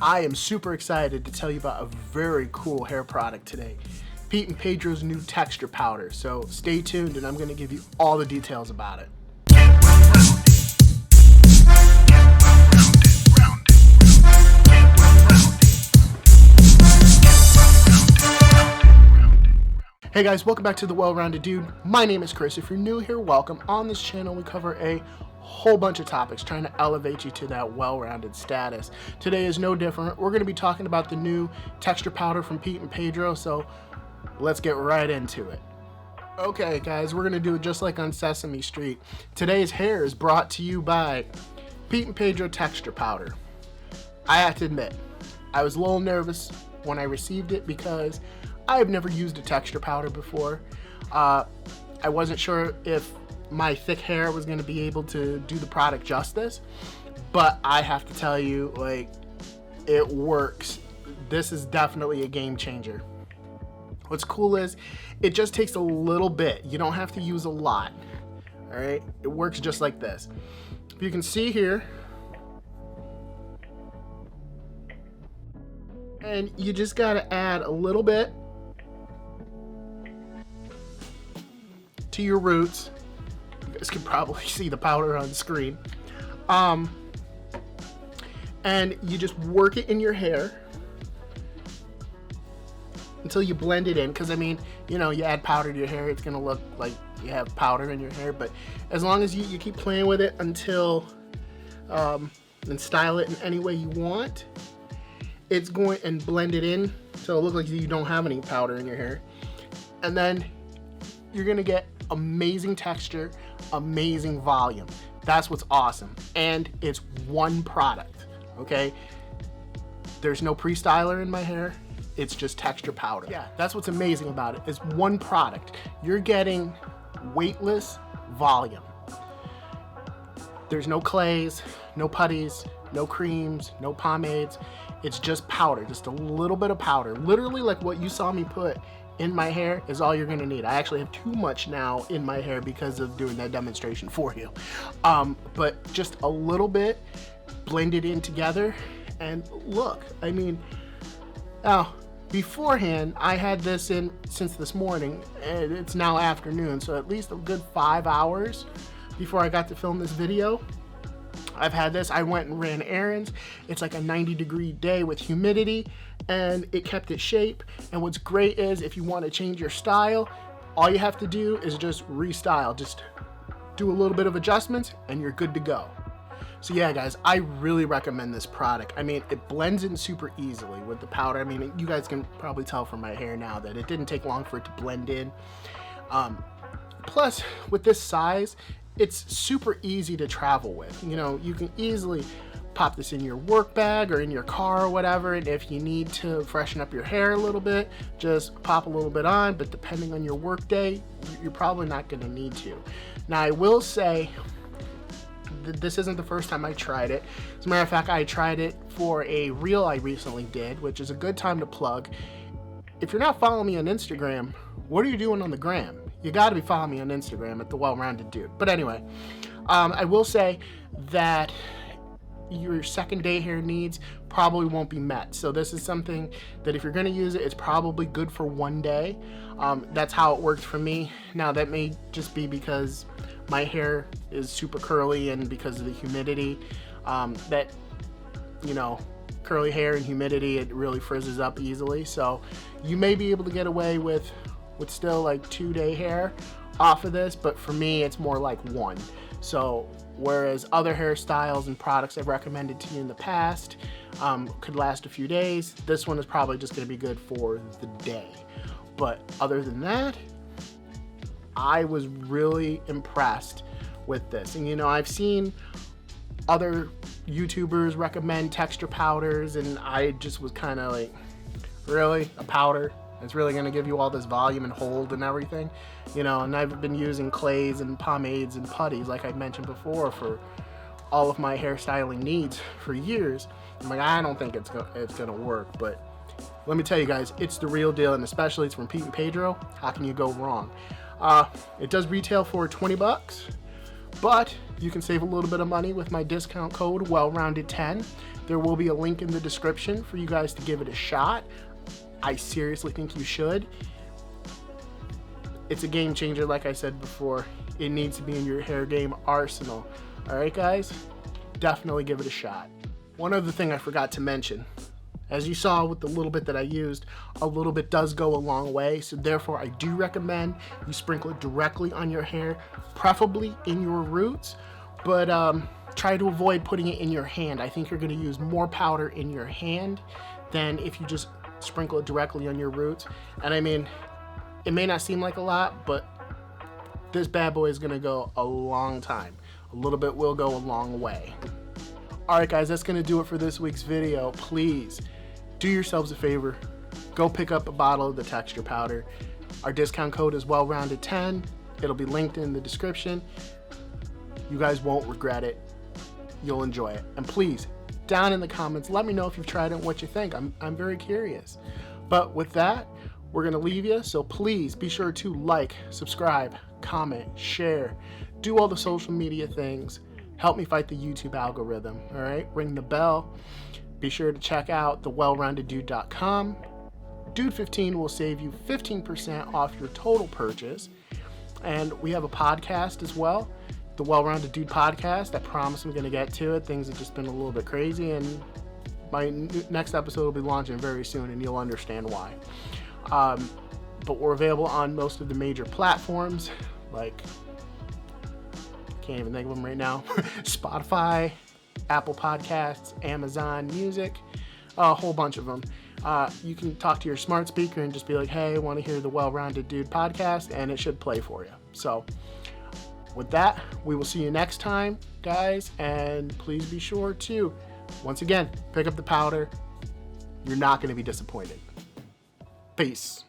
I am super excited to tell you about a very cool hair product today. Pete and Pedro's new texture powder. So stay tuned and I'm going to give you all the details about it. Hey guys, welcome back to The Well-Rounded Dude. My name is Chris. If you're new here, welcome. On this channel, we cover a whole bunch of topics trying to elevate you to that well-rounded status. Today is no different. We're going to be talking about the new texture powder from Pete and Pedro, so let's get right into it. Okay guys, we're going to do it just like on Sesame Street. Today's hair is brought to you by Pete and Pedro texture powder. I have to admit, I was a little nervous when I received it because I've never used a texture powder before. I wasn't sure if my thick hair was going to be able to do the product justice, but I have to tell you, like, it works. This is definitely a game changer. What's cool is it just takes a little bit. You don't have to use a lot. All right, it works just like this. You can see here, and you just got to add a little bit to your roots. You guys can probably see the powder on the screen. And you just work it in your hair until you blend it in, because I mean, you know, you add powder to your hair, it's gonna look like you have powder in your hair, but as long as you keep playing with it until and style it in any way you want, it's going and blend it in so it looks like you don't have any powder in your hair, and then you're gonna get amazing texture, amazing volume. That's what's awesome. And it's one product, okay? There's no pre-styler in my hair. It's just texture powder. Yeah, that's what's amazing about it. It's one product. You're getting weightless volume. There's no clays, no putties, no creams, no pomades. It's just powder, just a little bit of powder. Literally like what you saw me put in my hair is all you're gonna need. I actually have too much now in my hair because of doing that demonstration for you. But just a little bit, blend it in together, and look, I mean, now beforehand, I had this in since this morning, and it's now afternoon, so at least a good 5 hours before I got to film this video. I've had this. I went and ran errands. It's like a 90-degree day with humidity, and it kept its shape. And what's great is if you want to change your style, all you have to do is just restyle. Just do a little bit of adjustments and you're good to go. So yeah, guys, I really recommend this product. I mean, it blends in super easily with the powder. I mean, you guys can probably tell from my hair now that it didn't take long for it to blend in. Plus, with this size, it's super easy to travel with. You know, you can easily pop this in your work bag or in your car or whatever, and if you need to freshen up your hair a little bit, just pop a little bit on, but depending on your work day, you're probably not going to need to. Now, I will say that this isn't the first time I tried it. As a matter of fact, I tried it for a reel I recently did, which is a good time to plug. If you're not following me on Instagram, what are you doing on the gram? You got to be following me on Instagram at thewellroundeddude. But anyway, I will say that your second day hair needs probably won't be met. So this is something that if you're going to use it, it's probably good for one day. That's how it worked for me. Now that may just be because my hair is super curly and because of the humidity, that, you know, curly hair and humidity, it really frizzes up easily. So you may be able to get away with still like 2-day hair off of this, but for me it's more like one. So whereas other hairstyles and products I've recommended to you in the past could last a few days, this one is probably just going to be good for the day. But other than that, I was really impressed with this. And you know, I've seen other YouTubers recommend texture powders, and I just was kind of like, really? A powder? It's really going to give you all this volume and hold and everything, you know. And I've been using clays and pomades and putties, like I mentioned before, for all of my hairstyling needs for years. I'm like, I don't think it's gonna work. But let me tell you guys, it's the real deal, and especially it's from Pete and Pedro. How can you go wrong? It does retail for 20 bucks, but you can save a little bit of money with my discount code wellrounded10. There will be a link in the description for you guys to give it a shot. I seriously think you should. It's a game changer, like I said before. It needs to be in your hair game arsenal. All right, guys, definitely give it a shot. One other thing I forgot to mention. As you saw with the little bit that I used, a little bit does go a long way. So therefore, I do recommend you sprinkle it directly on your hair, preferably in your roots, but try to avoid putting it in your hand. I think you're gonna use more powder in your hand than if you just sprinkle it directly on your roots. And I mean, it may not seem like a lot, but this bad boy is gonna go a long time. A little bit will go a long way. All right, guys, that's gonna do it for this week's video. Please do yourselves a favor. Go pick up a bottle of the texture powder. Our discount code is wellrounded10. It'll be linked in the description. You guys won't regret it. You'll enjoy it. And please, down in the comments, let me know if you've tried it and what you think. I'm very curious. But with that, we're gonna leave you. So please be sure to like, subscribe, comment, share, do all the social media things. Help me fight the YouTube algorithm, all right? Ring the bell. Be sure to check out thewellroundeddude.com. Dude 15 will save you 15% off your total purchase. And we have a podcast as well, the Well-Rounded Dude podcast. I promise I'm going to get to it. Things have just been a little bit crazy, and my next episode will be launching very soon, and you'll understand why. But we're available on most of the major platforms, like, can't even think of them right now, Spotify, Apple Podcasts, Amazon Music, a whole bunch of them. You can talk to your smart speaker and just be like, hey, I want to hear the Well-Rounded Dude podcast, and it should play for you. So with that, we will see you next time, guys, and please be sure to, once again, pick up the powder. You're not going to be disappointed. Peace.